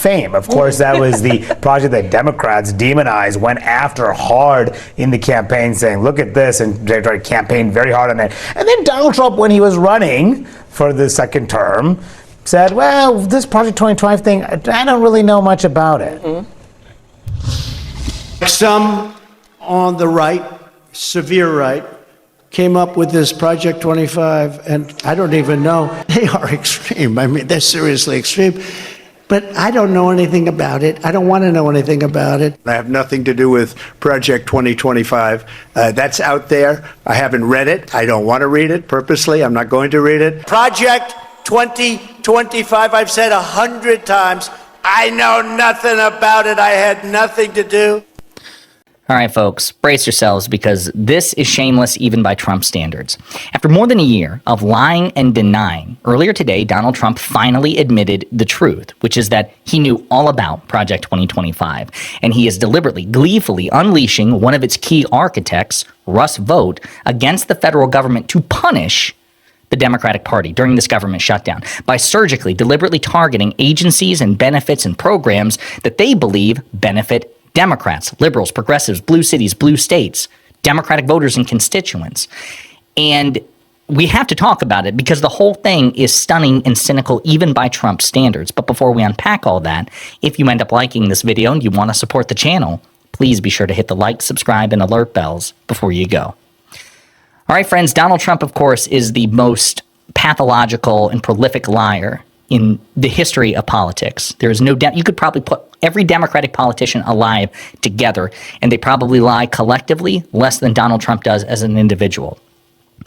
fame. Of course, that was the project that Democrats demonized, went after hard in the campaign, saying, look at this, and they tried to campaign very hard on it. And then Donald Trump, when he was running for the second term, said, well, this Project 2025 thing, I don't really know much about it. Some on the right, severe right, came up with this Project 25, and I don't even know. They are extreme. I mean, they're seriously extreme. But I don't know anything about it. I don't want to know anything about it. I have nothing to do with Project 2025. That's out there. I haven't read it. I don't want to read it purposely. I'm not going to read it. Project 2025, I've said 100 times, I know nothing about it. I had nothing to do. All right, folks, brace yourselves because this is shameless even by Trump standards. After more than a year of lying and denying, earlier today, Donald Trump finally admitted the truth, which is that he knew all about Project 2025, and he is deliberately, gleefully unleashing one of its key architects, Russ Vought, against the federal government to punish the Democratic Party during this government shutdown by surgically, deliberately targeting agencies and benefits and programs that they believe benefit Democrats, liberals, progressives, blue cities, blue states, Democratic voters and constituents. And we have to talk about it because the whole thing is stunning and cynical even by Trump standards. But before we unpack all that, if you end up liking this video and you want to support the channel, please be sure to hit the like, subscribe, and alert bells before you go. All right, friends, Donald Trump, of course, is the most pathological and prolific liar in the history of politics. There is no doubt. You could probably put every Democratic politician alive together, and they probably lie collectively less than Donald Trump does as an individual.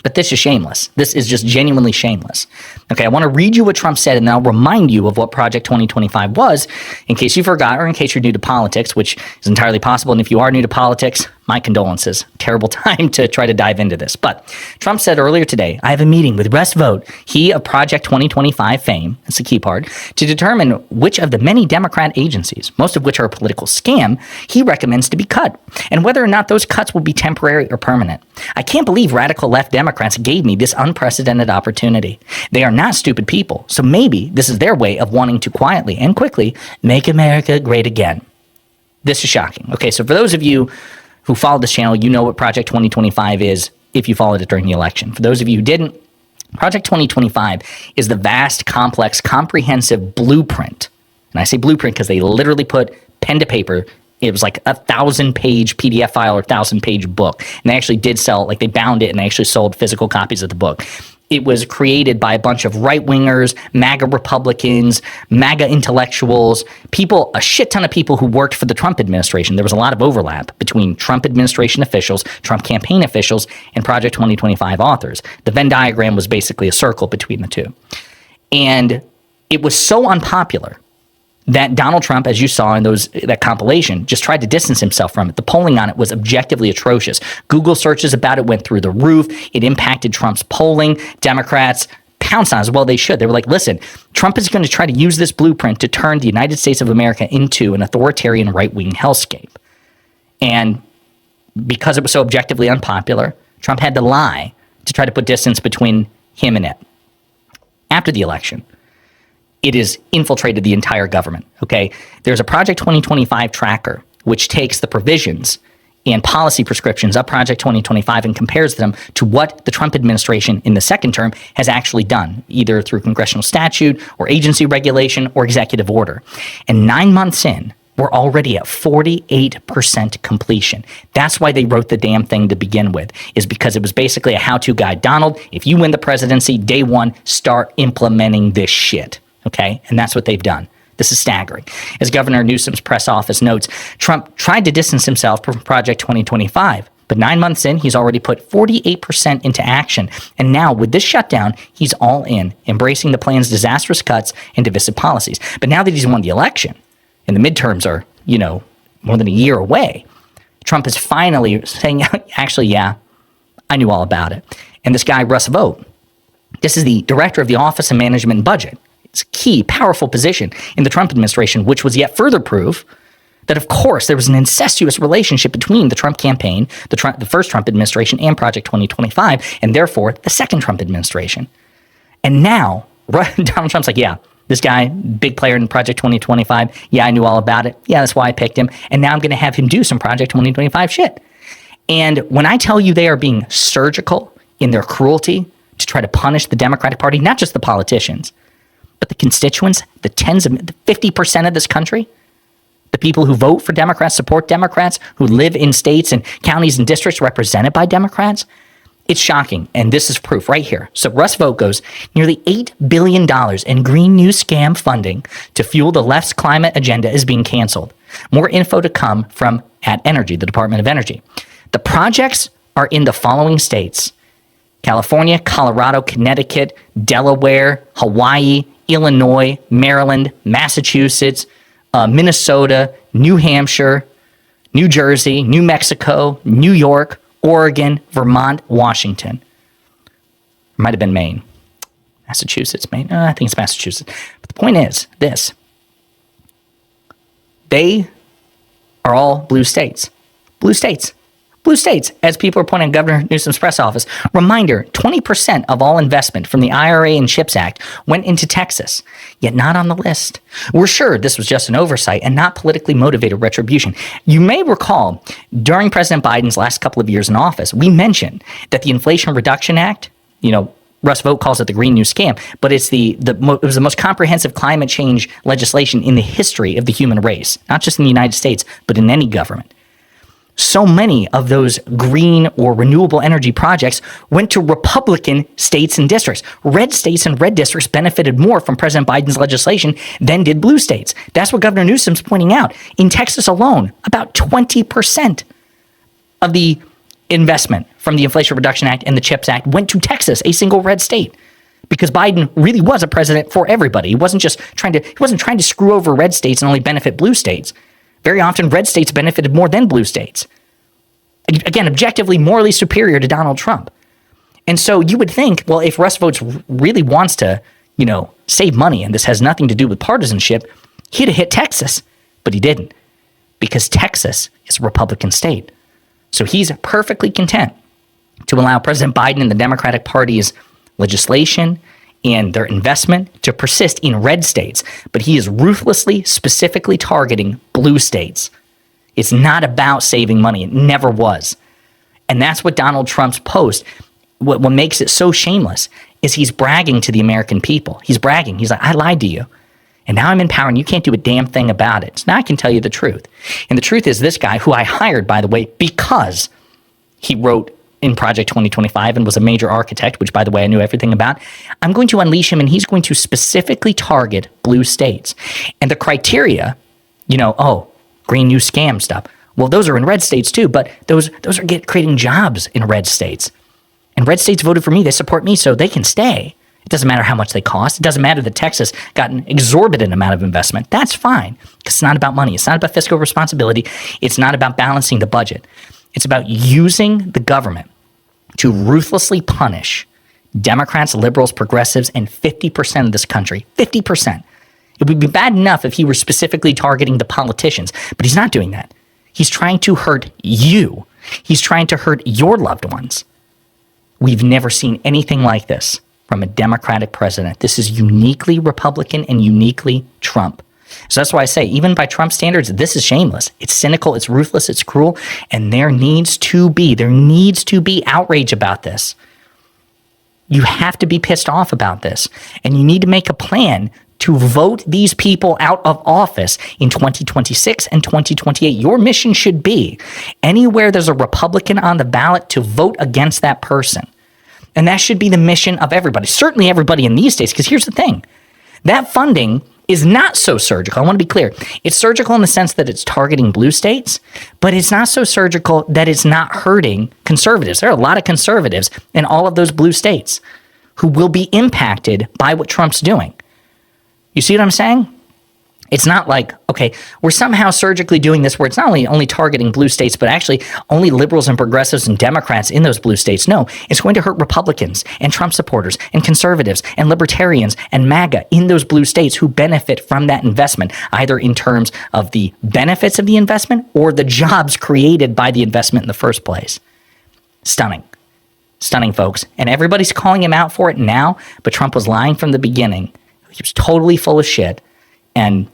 But this is shameless. This is just genuinely shameless. Okay, I want to read you what Trump said, and then I'll remind you of what Project 2025 was, in case you forgot or in case you're new to politics, which is entirely possible. And if you are new to politics, my condolences. Terrible time to try to dive into this. But Trump said earlier today, I have a meeting with Russ Vought, he of Project 2025 fame, that's the key part, to determine which of the many Democrat agencies, most of which are a political scam, he recommends to be cut, and whether or not those cuts will be temporary or permanent. I can't believe radical left Democrats gave me this unprecedented opportunity. They are not stupid people, so maybe this is their way of wanting to quietly and quickly make America great again. This is shocking. Okay, so for those of you who followed this channel, you know what Project 2025 is if you followed it during the election. For those of you who didn't, Project 2025 is the vast, complex, comprehensive blueprint. And I say blueprint because they literally put pen to paper. It was like 1,000-page PDF file or 1,000-page book. And they actually did sell, like they bound it and they actually sold physical copies of the book. It was created by a bunch of right-wingers, MAGA Republicans, MAGA intellectuals, people, a shit ton of people who worked for the Trump administration. There was a lot of overlap between Trump administration officials, Trump campaign officials, and Project 2025 authors. The Venn diagram was basically a circle between the two. And it was so unpopular that Donald Trump, as you saw in that compilation, just tried to distance himself from it. The polling on it was objectively atrocious. Google searches about it went through the roof. It impacted Trump's polling. Democrats pounced on it as well they should. They were like, listen, Trump is going to try to use this blueprint to turn the United States of America into an authoritarian right-wing hellscape. And because it was so objectively unpopular, Trump had to lie to try to put distance between him and it. After the election, it has infiltrated the entire government, okay? There's a Project 2025 tracker, which takes the provisions and policy prescriptions of Project 2025 and compares them to what the Trump administration in the second term has actually done, either through congressional statute or agency regulation or executive order. And 9 months in, we're already at 48% completion. That's why they wrote the damn thing to begin with, is because it was basically a how-to guide. Donald, if you win the presidency, day one, start implementing this shit. Okay, and that's what they've done. This is staggering. As Governor Newsom's press office notes, Trump tried to distance himself from Project 2025, but 9 months in, he's already put 48% into action. And now, with this shutdown, he's all in, embracing the plan's disastrous cuts and divisive policies. But now that he's won the election, and the midterms are, more than a year away, Trump is finally saying, actually, yeah, I knew all about it. And this guy, Russ Vought, this is the director of the Office of Management and Budget. It's a key, powerful position in the Trump administration, which was yet further proof that, of course, there was an incestuous relationship between the Trump campaign, the first Trump administration, and Project 2025, and therefore the second Trump administration. And now, Donald Trump's like, yeah, This guy, big player in Project 2025. Yeah, I knew all about it. Yeah, that's why I picked him. And now I'm going to have him do some Project 2025 shit. And when I tell you they are being surgical in their cruelty to try to punish the Democratic Party, not just the politicians, but the constituents, the 50% of this country, the people who vote for Democrats, support Democrats, who live in states and counties and districts represented by Democrats, it's shocking. And this is proof right here. So Russ Vogt goes, nearly $8 billion in Green New Scam funding to fuel the left's climate agenda is being canceled. More info to come from @Energy, the Department of Energy. The projects are in the following states: California, Colorado, Connecticut, Delaware, Hawaii, Illinois, Maryland, Massachusetts, Minnesota, New Hampshire, New Jersey, New Mexico, New York, Oregon, Vermont, Washington. It might have been Maine. Massachusetts, Maine. I think it's Massachusetts. But the point is this. They are all blue states. Blue states. Blue states, as people are pointing at Governor Newsom's press office. Reminder, 20% of all investment from the IRA and CHIPS Act went into Texas, yet not on the list. We're sure this was just an oversight and not politically motivated retribution. You may recall, during President Biden's last couple of years in office, we mentioned that the Inflation Reduction Act, Russ Vogt calls it the Green New Scam, but it's it was the most comprehensive climate change legislation in the history of the human race, not just in the United States, but in any government. So many of those green or renewable energy projects went to Republican states and districts. Red states and red districts benefited more from President Biden's legislation than did blue states. That's what Governor Newsom's pointing out. In Texas alone, about 20% of the investment from the Inflation Reduction Act and the CHIPS Act went to Texas, a single red state. Because Biden really was a president for everybody. He wasn't trying to screw over red states and only benefit blue states. Very often, red states benefited more than blue states. Again, objectively, morally superior to Donald Trump. And so you would think, well, if Russ Vogt really wants to, save money, and this has nothing to do with partisanship, he'd have hit Texas. But he didn't, because Texas is a Republican state. So he's perfectly content to allow President Biden and the Democratic Party's legislation and their investment to persist in red states, but he is ruthlessly, specifically targeting blue states. It's not about saving money. It never was. And that's what Donald Trump's post, what makes it so shameless, is he's bragging to the American people. He's bragging. He's like, I lied to you. And now I'm in power and you can't do a damn thing about it. So now I can tell you the truth. And the truth is this guy, who I hired, by the way, because he wrote in Project 2025 and was a major architect, which, by the way, I knew everything about, I'm going to unleash him and he's going to specifically target blue states. And the criteria, Green New Scam stuff. Well, those are in red states too, but those are creating jobs in red states. And red states voted for me. They support me, so they can stay. It doesn't matter how much they cost. It doesn't matter that Texas got an exorbitant amount of investment. That's fine, because it's not about money. It's not about fiscal responsibility. It's not about balancing the budget. It's about using the government to ruthlessly punish Democrats, liberals, progressives, and 50% of this country. 50%. It would be bad enough if he were specifically targeting the politicians, but he's not doing that. He's trying to hurt you. He's trying to hurt your loved ones. We've never seen anything like this from a Democratic president. This is uniquely Republican and uniquely Trump. So that's why I say, even by Trump standards, this is shameless. It's cynical, it's ruthless, it's cruel, and there needs to be outrage about this. You have to be pissed off about this, and you need to make a plan to vote these people out of office in 2026 and 2028. Your mission should be, anywhere there's a Republican on the ballot, to vote against that person. And that should be the mission of everybody, certainly everybody in these states, because here's the thing. That funding is not so surgical. I want to be clear. It's surgical in the sense that it's targeting blue states, but it's not so surgical that it's not hurting conservatives. There are a lot of conservatives in all of those blue states who will be impacted by what Trump's doing. You see what I'm saying? It's not like, okay, we're somehow surgically doing this where it's not only targeting blue states, but actually only liberals and progressives and Democrats in those blue states. No, it's going to hurt Republicans and Trump supporters and conservatives and libertarians and MAGA in those blue states who benefit from that investment, either in terms of the benefits of the investment or the jobs created by the investment in the first place. Stunning. Stunning, folks. And everybody's calling him out for it now, but Trump was lying from the beginning. He's totally full of shit. And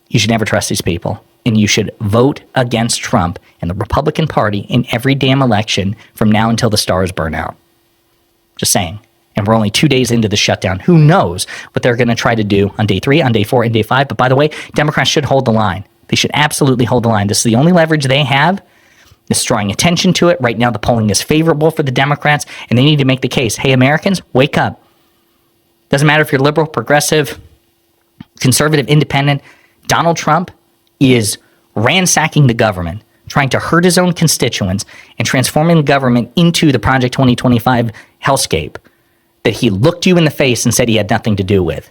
you should never trust these people. And you should vote against Trump and the Republican Party in every damn election from now until the stars burn out. Just saying. And we're only 2 days into the shutdown. Who knows what they're going to try to do on day 3, on day 4, and day 5. But by the way, Democrats should hold the line. They should absolutely hold the line. This is the only leverage they have. This is drawing attention to it. Right now, the polling is favorable for the Democrats, and they need to make the case. Hey, Americans, wake up. Doesn't matter if you're liberal, progressive, conservative, independent. Donald Trump is ransacking the government, trying to hurt his own constituents, and transforming the government into the Project 2025 hellscape that he looked you in the face and said he had nothing to do with.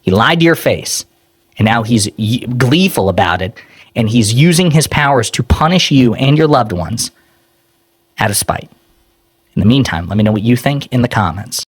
He lied to your face, and now he's gleeful about it, and he's using his powers to punish you and your loved ones out of spite. In the meantime, let me know what you think in the comments.